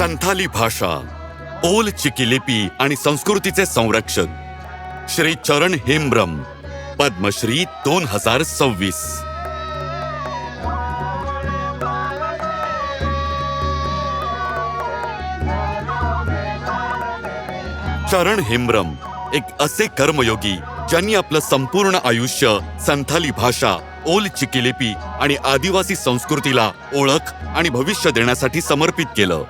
संथाली भाषा, ओल चिकी लिपी आणि संस्कृतीचे संरक्षक श्री चरण हेम्ब्रम, पद्मश्री 2026. चरण हेम्ब्रम एक असे कर्मयोगी ज्यांनी आपलं संपूर्ण आयुष्य संथाली भाषा, ओल चिकी लिपी आणि आदिवासी संस्कृतीला ओळख आणि भविष्य देण्यासाठी समर्पित केलं.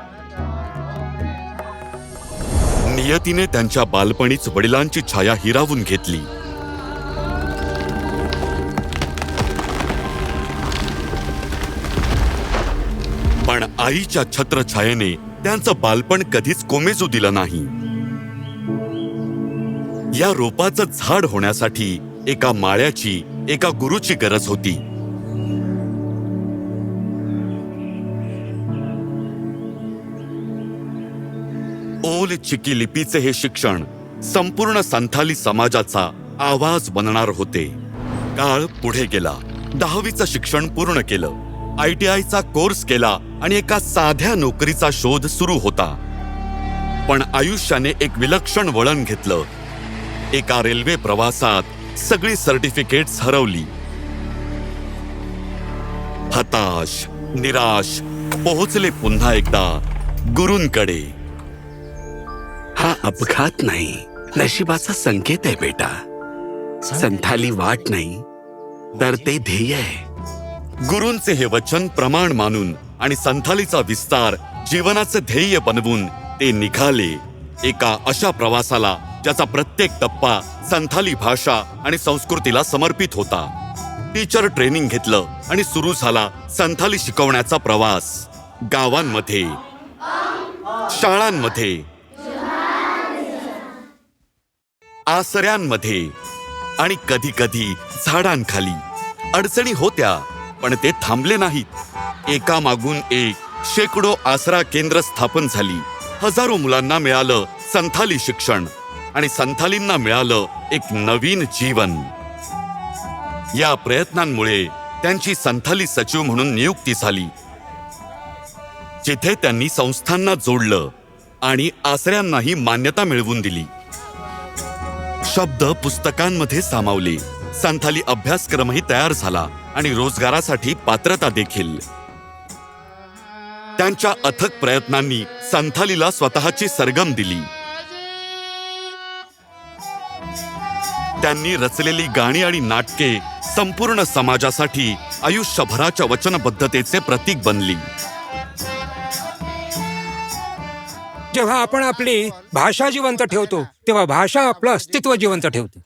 नियतीने त्यांच्या बालपणीच वडिलांची छाया हिरावून घेतली. पण आईच्या छत्रछायेने त्यांचं बालपण कधीच कोमेजू दिलं नाही. या रोपाचं झाड होण्यासाठी एका माळ्याची, एका गुरुची गरज होती. ओल चिकी लिपीचे हे शिक्षण संपूर्ण संथाली समाजाचा आवाज बनणार होते. काळ पुढे गेला. 10वीचं शिक्षण पूर्ण केलं. ITIचा कोर्स केला आणि एका साध्या नोकरीचा शोध सुरू होता. पण आयुष्याने एक विलक्षण वळण घेतलं. एका रेल्वे प्रवासात सगळी सर्टिफिकेट्स हरवली. हताश, निराश पोहोचले पुन्हा एकदा गुरूंकडे. हा अपघात नाही, नशिबाचा संकेत आहे बेटा. संथाली वाट नाही तर ते ध्येय आहे. गुरूंचे हे वचन प्रमाण मानून आणि संथालीचा विस्तार जीवनाचे ध्येय बनवून ते निघाले एका अशा प्रवासाला ज्याचा प्रत्येक टप्पा संथाली भाषा आणि संस्कृतीला समर्पित होता. टीचर ट्रेनिंग घेतलं आणि सुरू झाला संथाली शिकवण्याचा प्रवास. गावांमध्ये, शाळांमध्ये, आसऱ्यांमध्ये आणि कधी कधी झाडांखाली. अडचणी होत्या पण ते थांबले नाहीत. एकामागून एक शेकडो आसरा केंद्र स्थापन झाली. हजारो मुलांना मिळालं संथाली शिक्षण आणि संथालींना मिळालं एक नवीन जीवन. या प्रयत्नांमुळे त्यांची संथाली सचिव म्हणून नियुक्ती झाली, जिथे त्यांनी संस्थांना जोडलं आणि आसऱ्यांनाही मान्यता मिळवून दिली. शब्द पुस्तकांमध्ये सामावले. संथाली अभ्यासक्रमही तयार झाला आणि रोजगारासाठी पात्रता देखील. त्यांच्या अथक प्रयत्नांनी संथालीला स्वतःची सरगम दिली. त्यांनी रचलेली गाणी आणि नाटके संपूर्ण समाजासाठी आयुष्यभराच्या वचनबद्धतेचे प्रतीक बनली. जेव्हा आपण आपली भाषा जिवंत ठेवतो तेव्हा भाषा आपलं अस्तित्व जिवंत ठेवते.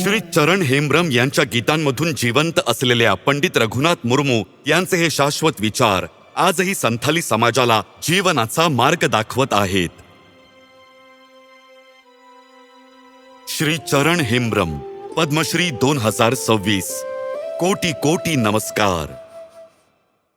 श्री चरण हेम्ब्रम यांच्या गीतांमधून जिवंत असलेल्या पंडित रघुनाथ मुर्मू यांचे हे शाश्वत विचार आजही संथाली समाजाला जीवनाचा मार्ग दाखवत आहेत. श्री चरण हेम्ब्रम, पद्मश्री 2026. कोटी कोटी नमस्कार.